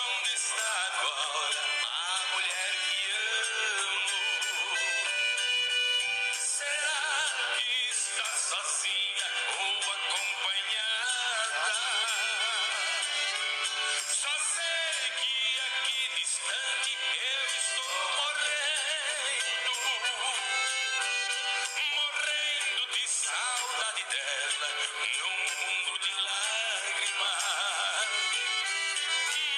Onde está agora a mulher que amo? Será que está sozinha ou acompanhada? Só sei que aqui distante eu estou morrendo, morrendo de saudade dela num mundo de lágrimas.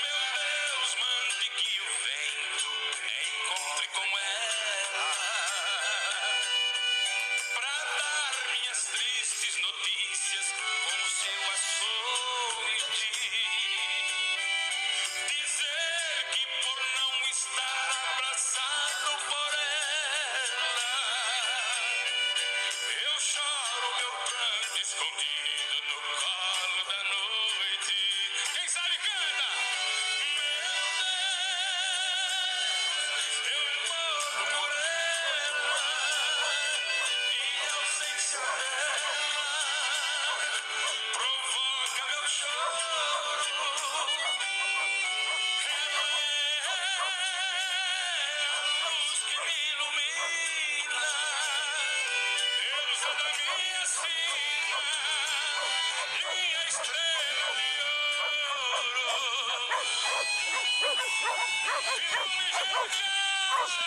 Meu Deus, mande que o vento encontre com ela, pra dar minhas tristes notícias com seu açoite, dizer que por não estar abraçado por ela, eu choro meu pranto escondido no colo da noite. Quem sabe canta! Meu Deus, eu morro por ela, e a ausência dela provoca meu choro. Ela é a luz que me ilumina, deusa da minha sina, minha estrela de ouro. Filme de casa,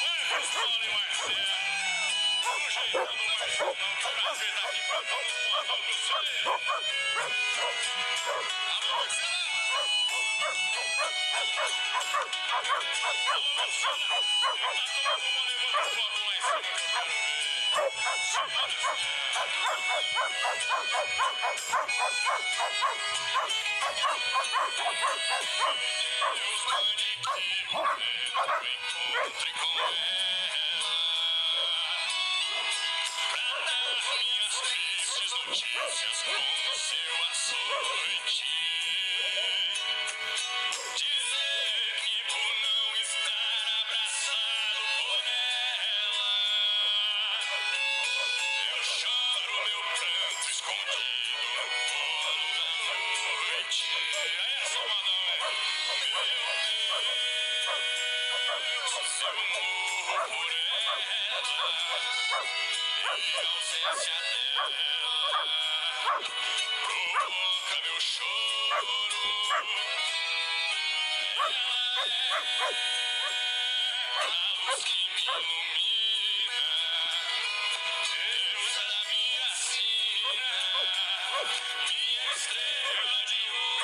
vai Gustavo Marcelo, no jeito do Marcelo, que prazer tá aqui pra todo mundo, alô você. Alô Marcelo. Alô Marcelo. Tá todo mundo levando foto lá em cima que eu quero ver. Só pode Deus mande que o vento encontre com ela, pra dar minhas tristes notícias com seu açoite, dizer que por não estar abraçado por ela, eu choro meu pranto escondido no colo da noite. É essa, modão, meu Deus, se eu morro por ela, e a ausência dela provoca meu choro. Ela é a luz que me ilumina, deusa da minha sina, minha estrela de ouro.